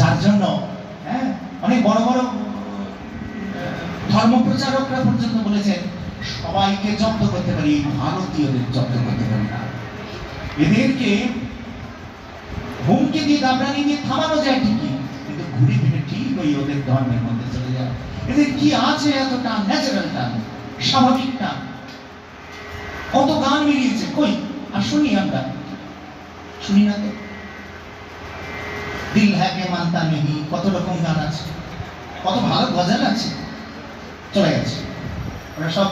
যার জন্য অনেক বড় বড় ধর্ম প্রচারকরা পর্যন্ত বলেছেন সবাইকে জব্দ করতে পারি, ভারতীয়দের জব্দ করতে পারি না। এদেরকে হুমকি দিয়ে দাবরানি দিয়ে থামানো যায় ঠিকই, কিন্তু ঘুরে ফিরে ঠিক ওই ওদের ধর্মের মধ্যে চলে যায়। এদের কি আছে এতটা ন্যাচারাল টান, স্বাভাবিক টান, কত গান বেরিয়েছে, কই আর শুনি আমরা, শুনি না তো। দিল হ্যাঁ কে মানতা নেহি, কত রকম গান আছে, কত ভালো গজল আছে, চলে গেছে, ওরা সব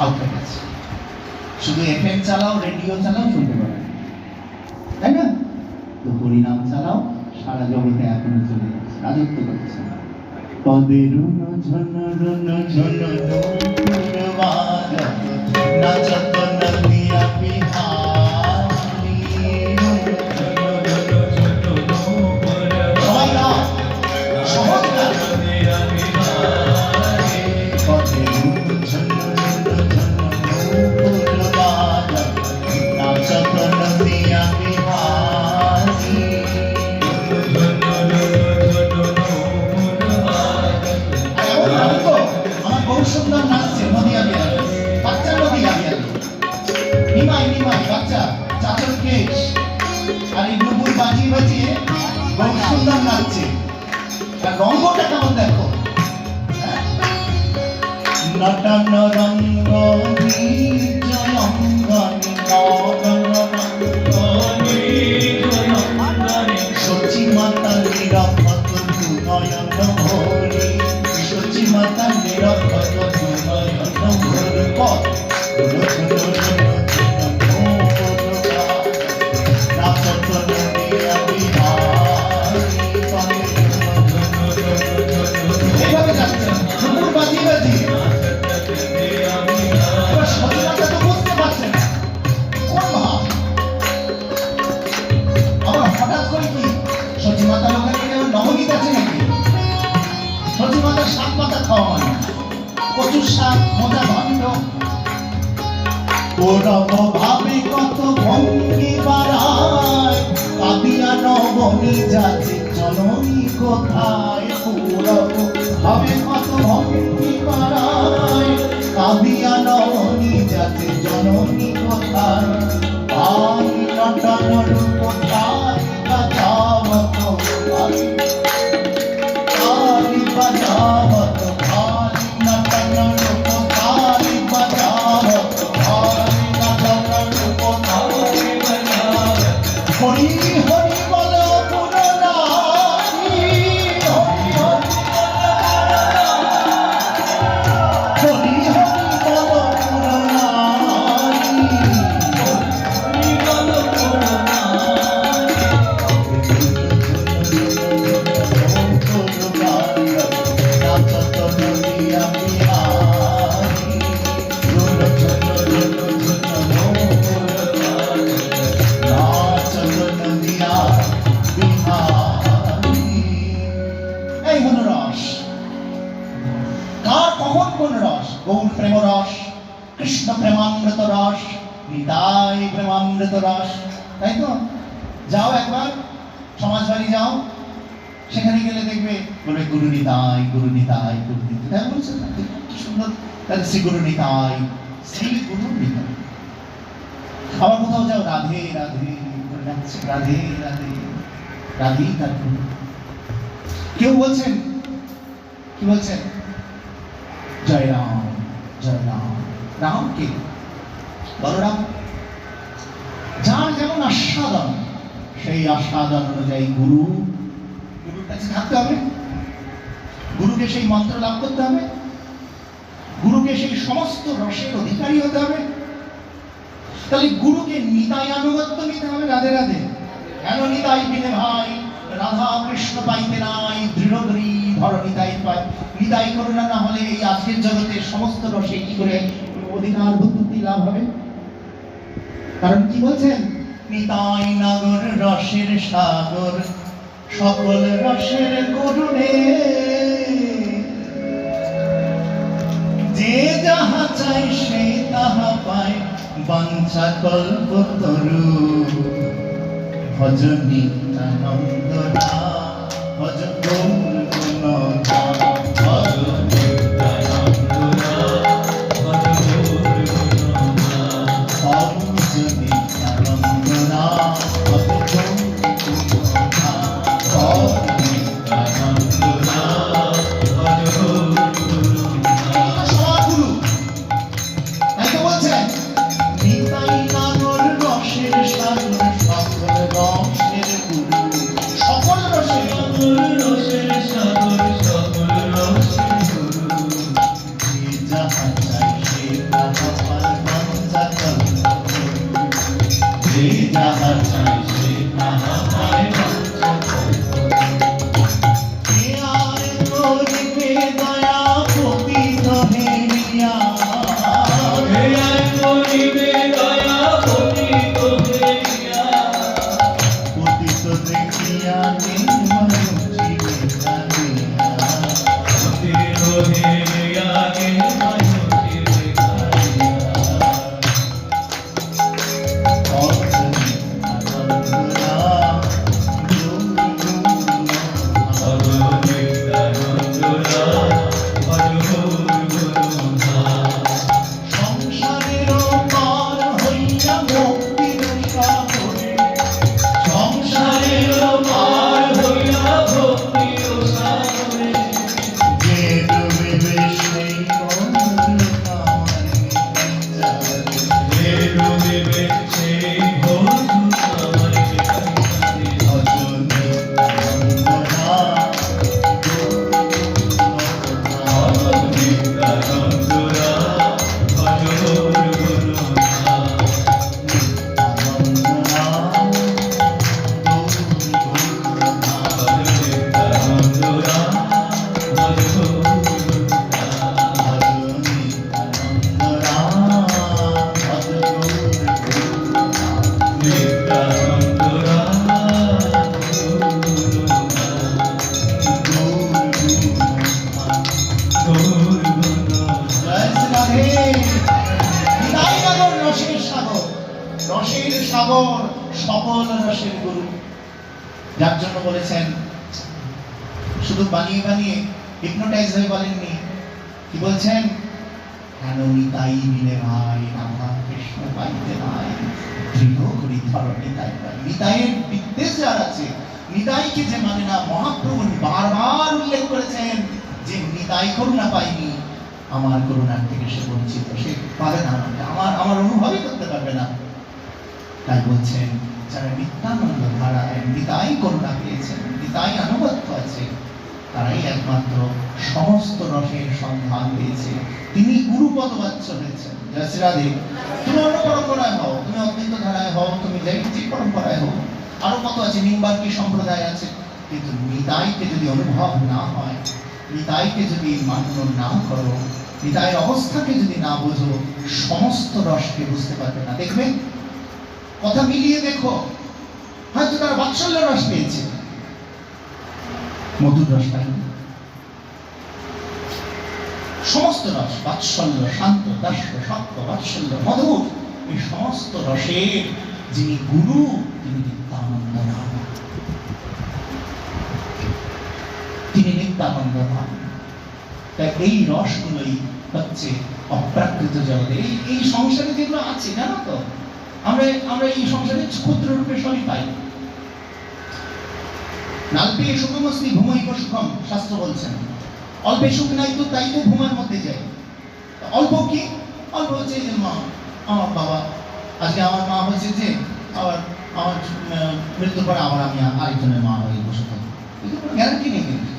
আউট হয়ে গেছে। শুধু এফএম চালাও, রেডিও চালাও, শুনতে পাবে, তাই না? তো হরিনাম চালাও, সারা জগতে এখনো চলে যাচ্ছে, রাজত্ব করছে। পদের ঝন ঝন ঝন নাচত নদিয়া বিহারি, সবাই না সহজ না, পদের ঝন ঝন নাচত নদিয়া বিহারি। আমার বহু সুন্দর নাচছে নদিয়া বিহারি, বাচ্চা নদিয়া বিহারি, নিমাই নিমাই বাচ্চা চাচর কেশ, আর এই ডুবুর বাজিয়ে বাজিয়ে বহু সুন্দর নাচছে। আর রঙ্গটা কেমন দেখো, নটন রঙ্গ সচি মাতা নিরাপদ নয়ন ভরি, সচি মাতা নিরাপদ নয়ন ভরি। পথ নাচত নদিয়া বিহারি, এইভাবে যাচ্ছে ডুবুর বাজিয়ে বাজিয়ে। সচেতনতা তো বুঝতে পারছে না কোন ভাব। আবার হঠাৎ করে কি সচিমাতা লোকের যেমন নবনীত আছে নাকি? সচিমাতার শাক পাতা খাওয়া মানে কচুর শাক, মোটা ঘন্ট, ওরব ভাবে কত ভঙ্গি বাড়ায়, কাঁদিয়া নবনী যাচ্ছে জননী কোথায়। ওরব ভাবে কত ভঙ্গি বাড়ায়, কাঁদিয়া নবনী যাচ্ছে জননী কোথায়। আই নটন রূপ তাই বাজাবত ভাই, তাই বাজাবত ভাই, নটন রূপ তাই বাজাবত ভাই, নটন রূপ তাই বাজাবত। হরি হরি বলো পুরনারী, হরি হরি হরি হরি বলো পুরনারী, হরি বলো পুরনারী। নাচত নদিয়া বিহারি, নাচত নদিয়া বিহারি। এই হলো রস। কার কখন কোন রস? গৌর প্রেম রস, কৃষ্ণ প্রেমামৃত রস, নিতাই প্রেমামৃত রস, তাই তো? যাও একবার সমাজবাড়ি যাও, সেখানে গেলে দেখবে বলবে গুরু নিতাই, গুরু নিতাই, গুরু নিতাই। তাই বলছে না, কি সুন্দর, তাহলে শ্রী গুরু নিতাই, শ্রী গুরু নিতাই। আবার কোথাও যাও রাধে রাধে করে ডাকছে, রাধে রাধে, রাধেই তার গুরু। কেউ বলছেন, কি বলছেন? জয় রাম, জয় রাম। রাম কে? বলরাম। যার যেমন আস্বাদন, সেই আস্বাদন অনুযায়ী গুরু, গুরুর কাছে থাকতে হবে, গুরুকে সেই মন্ত্র লাভ করতে হবে, গুরুকে সেই সমস্ত রসের অধিকারী হতে হবে। তাহলে গুরুকে নিতাই আনুগত্য নিতে হবে। রাধে রাধে। কেন নিতাই বিনে ভাই, রাধা কৃষ্ণ পাইতে নাই, দৃঢ় ধরি ধর নিতাই পাই। নিতাই করুণা না হলে এই আজকের জগতের সমস্ত রসে কি করে অধিকার বুদ্ধি লাভ হবে? কারণ কি বলছেন? নিতাই নাগর রসের সাগর, সকল রসের করুণে, যে যাহা চাই সে তাহা পায়, বাঞ্ছা কল্পতরু ভজ নিত্যানন্দ নাম। সকল রসের গুরু, যার জন্য বলেছেন শুধু বানিয়ে বানিয়ে হিপনোটাইজ হয়ে বলেননি, কি বলছেন? কেন নিতাই মিলে ভাই রাধা কৃষ্ণ পাইতে নাই, দৃঢ় করি ধর নিতাই ভাই। নিতাইয়ের বিদ্বেষ যার আছে, নিতাইকে যে মানে না, মহাপ্রভু বারবার উল্লেখ করেছেন যে নিতাই করুণা পাইনি, আমার করুণার থেকে সে বঞ্চিত, সে পাবে না, আমার অনুভবই করতে পারবে না। তাই বলছেন যারা নিত্যানন্দ ধারায় নিতাই করুণা পেয়েছেন, নিতাই আনুগত্য আছে, তারাই একমাত্র সমস্ত রসের সন্ধান পেয়েছে। তিনি গুরুপদ বাচ্য হয়েছেন। জয় শ্রী রাধে। তুমি অন্য পরম্পরায় হও, তুমি অদ্বৈত ধারায় হও, তুমি যে পরম্পরায় হও, আরো কত আছে, নিম্বার্কি সম্প্রদায় আছে, কিন্তু নিতাইকে যদি অনুভব না হয়, নিতাইকে যদি মান্য না করো, নিতাইয়ের অবস্থাকে যদি না বোঝো, সমস্ত রসকে বুঝতে পারবে না। দেখবে কথা মিলিয়ে দেখো, হয়তো তারা বাৎসল্য রস পেয়েছে, মধুর রস পায়নি। সমস্ত রস, বাৎসল্য, শান্ত, দাস্য, সত্য, বাৎসল্য, মধুর, এই সমস্ত রসের যিনি গুরু, তিনি নিত্যানন্দ ধাম, তিনি নিত্যানন্দ ধাম। তাই এই রসগুলোই হচ্ছে অপ্রাকৃত জগতের, এই সংসারে যেগুলো আছে, জানো তো, আমরা এই সংসারে ক্ষুদ্র রূপে সবই পাই। নাল্পে সুখমস্তি ভূমৈব সুখম, শাস্ত্র বলছেন। অল্পে সুখ নাই তো, তাই তো ঘুমের মধ্যে যায়। অল্প কি? অল্প হচ্ছে যে মা, আমার বাবা, আজকে আমার মা হয়েছে যে, আবার আমার মৃত্যুর পরে আবার আমি আরেকজনের মা হয়ে বসে থাকি, কিন্তু কোনো গ্যারান্টি নেই। কিন্তু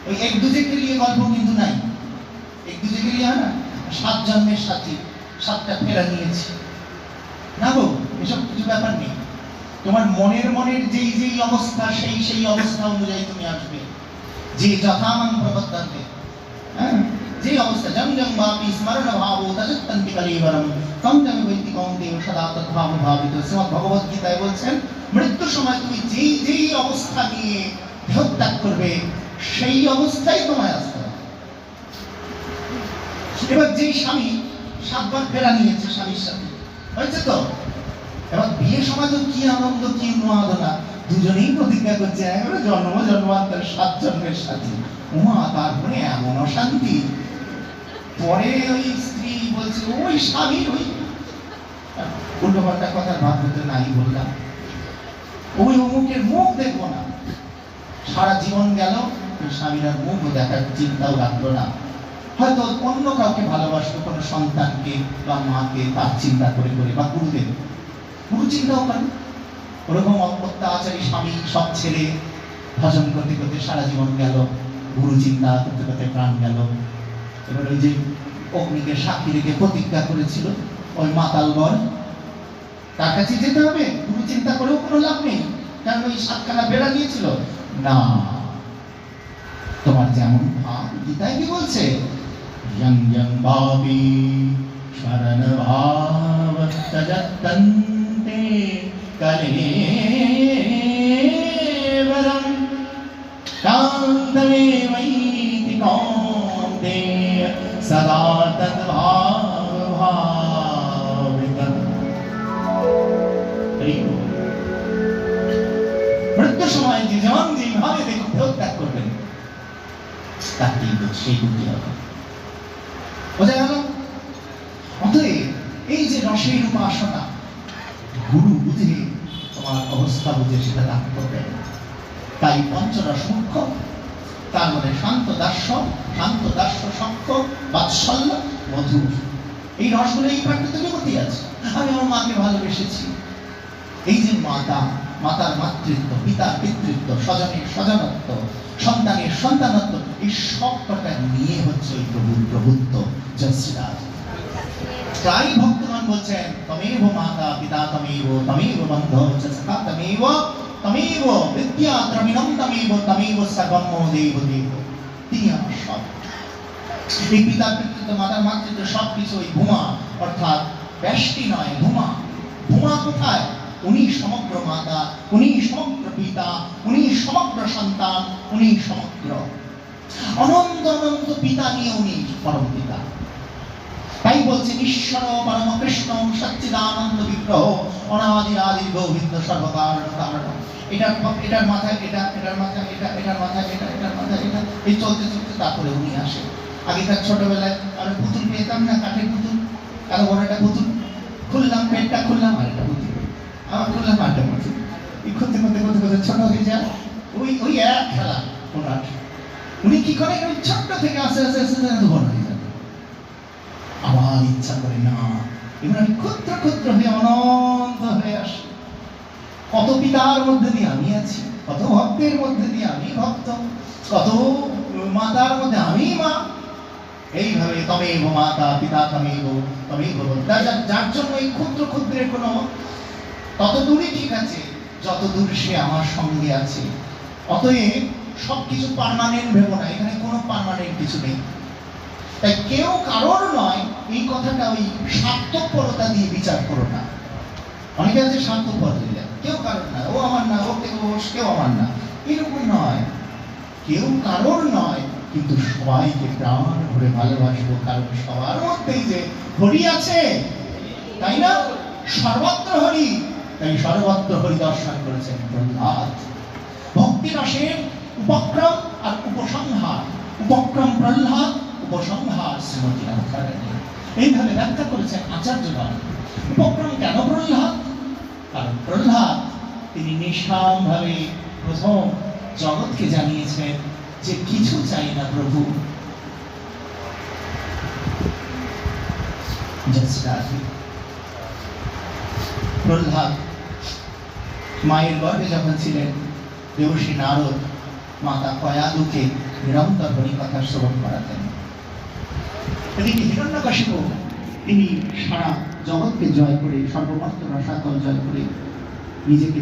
ওই এক দুজেকে নিয়ে গল্প কিন্তু নাই। এক দুজেকে নিয়ে হয় না, 7 জন্মের সাথী, 7টা ফেরা নিয়েছি না গো, এসব কিছু ব্যাপার নেই। তোমার মনের যেই অবস্থা, সেই অবস্থা অনুযায়ী তুমি আসবে। যে যথামান প্রবর্তন্তে, যে অবস্থা জং জং বাপি স্মরণ ভাব তজত্তন্তি কলিবরম কম জং বৈতি কৌন্তেয় সদা তদ্ভাব ভাবিত। শ্রীমদ্ ভগবদ গীতায় বলছেন, মৃত্যুর সময় তুমি যেই অবস্থা নিয়ে দেহত্যাগ করবে, সেই অবস্থায় তোমায় আসতে হবে। এবার যেই স্বামী 7 বার ফেরা নিয়েছে স্বামীর সাথে, হয়েছে তো, এবার বিয়ে সময় তো কি আনন্দ, কি উন্মাদনা, দুজনেই প্রতিজ্ঞা করছে একবারে জন্ম জন্মান্তর 7 জন্মের সাথী। উমা তারপরে এমন অশান্তি। পরে ওই স্ত্রী বলছে ওই স্বামীর ওই উল্টো পাল্টা কথার ভাব হতে নাই বললাম, ওই অমুকের মুখ দেখবো না। সারা জীবন গেল, স্বামীর আর মুখ দেখার চিন্তাও রাখলো না। হয়তো অন্য কাউকে ভালোবাসলো, কোনো সন্তানকে বা মাকে, তার চিন্তা করে করে, বা গুরুদেব, গুরু চিন্তাও করে। ওরকম অত্যাচারী স্বামী সব ছেড়ে ভজন করতে করতে সারা জীবন গেল, গুরু চিন্তা করতে করতে প্রাণ গেল। এবার ওই যে অগ্নিকে সাক্ষী রেখে প্রতিজ্ঞা করেছিল ওই মাতাল বর, তার কাছে যেতে হবে, গুরু চিন্তা করেও কোনো লাভ নেই, কারণ ওই 7খানা বেড়া দিয়েছিল না। তোমার যেমন ভাব, গীতায় কি বলছে, যং যং ভাবি শরণ ভাব তজত্তন্তে কলেবরম কান্তমেবৈতি কৌন্তেয় সদা তদ্ভাব ভাবিতম। মৃত্যু সময় যে জন যেভাবে দেহ ত্যাগ করবেন তার কিন্তু সেই বুদ্ধি হবে। বোঝা গেল? অতএব এই যে রসের উপাসনা, গুরু বুঝে তোমার অবস্থা বুঝে সেটা দান করবে। তাই পঞ্চরস মুখ্য, তার মধ্যে শান্ত দাস্য, সখ্য, বাৎসল্য, মধুর, এই রসগুলো এই প্রাকৃত জগতে আছে। আমি আমার মাকে ভালোবেসেছি, এই যে মাতা, মাতার মাতৃত্ব, পিতার পিতৃত্ব, স্বজনের স্বজনত্ব, সন্তানের সন্তানত্ব, এই সবকটা নিয়ে হচ্ছে ওই প্রভুর প্রভুত্ব। জয়শ্রীরাজ। তাই ভক্তগণ বলছেন তমেব মাতা পিতা তমেব, তমেব বন্ধু চ সখা তমেব, তমেব বিদ্যা দ্রবিণম তমেব, তমেব সর্বম দেব দেব। তিনি আমার সব। এই পিতার পিতৃত্ব, মাতার মাতৃত্ব সবকিছু ওই ভূমা, অর্থাৎ ব্যষ্টি নয়, ভূমা। ভূমা কোথায়? উনি সমগ্র মাতা, উনি সমগ্র পিতা, উনি সমগ্র সন্তান, উনি সমগ্র অনন্ত অনন্ত পিতা নিয়ে উনি পরম পিতা। তাই বলছেন ঈশ্বর পরম কৃষ্ণ সচ্চিদানন্দ বিগ্রহ অনাদি আদি গোবিন্দ সর্বকারণ কারণ। এটার মাথায় এটা, এটার মাথায় এটা, এটার মাথায় এটা, এটার মাথায় এটা, এই চলতে চলতে তারপরে উনি আসে। আগেকার ছোটবেলায় আর পুতুল পেতাম না, কাঠের পুতুল, কারো বড় একটা পুতুল খুললাম, পেটটা খুললাম, আর একটা পুতুল, আবার খুললাম, আরেকটা পুতুল, এই করতে করতে করতে করতে ছোট হয়ে যায়। ওই ওই এক খেলা ওনার। উনি কি করেন, ওই ছোট্ট থেকে আস্তে আস্তে আস্তে বড় হয়ে যান। আবার ইচ্ছা করে না, এবার আমি ক্ষুদ্র ক্ষুদ্র হয়ে অনন্ত হয়ে আসি। কত পিতার মধ্যে দিয়ে আমি আছি, কত ভক্তের মধ্যে দিয়ে আমি ভক্ত, কত মাতার মধ্যে আমি মা। এইভাবে তমেব মাতা পিতা তমেব, তমেব যার জন্য এই ক্ষুদ্র ক্ষুদ্রের কোনো তত দূরই ঠিক আছে যত দূর সে আমার সঙ্গে আছে। অতএব সবকিছু পার্মানেন্ট ভেবো না, এখানে কোনো পার্মানেন্ট কিছু নেই। তাই কেউ কারোর নয়, এই কথাটা ওই স্বার্থপরতা দিয়ে বিচার করো না। অনেকে আছে স্বার্থপর দিলে, কেউ কারোর না, ও আমার না, ও কেউ আমার না, এরকম নয়। কেউ কারোর নয়, কিন্তু সবাইকে প্রাণ ভরে ভালোবাসবো, কারণ সবার মধ্যেই যে হরি আছে, তাই না? সর্বত্র হরি, তাই সর্বত্র হরি দর্শন করেছেন প্রহ্লাদ। ভক্তি রসের উপক্রম আর উপসংহার, উপক্রম প্রহ্লাদ, উপসংহার শ্রীমতী রাধারানী। এইভাবে ব্যাখ্যা করেছেন আচার্যগণ। উপক্রম কেন প্রহ্লাদ? কারণ প্রহ্লাদ তিনি নিষ্কাম ভাবে প্রথম জগৎকে জানিয়েছেন যে কিছু চাই না প্রভু, প্রহ্লাদ মায়ের গর্ভে যখন ছিলেন, দেবর্ষি নারদ মাতা কয়াদুকে নিরন্তর হরিকথা শ্রবণ করাতেন। এদিকে হিরণ্যকশিপু তিনি সারা জগৎকে জয় করে, সর্বমস্ত রসাতল জয় করে নিজেকে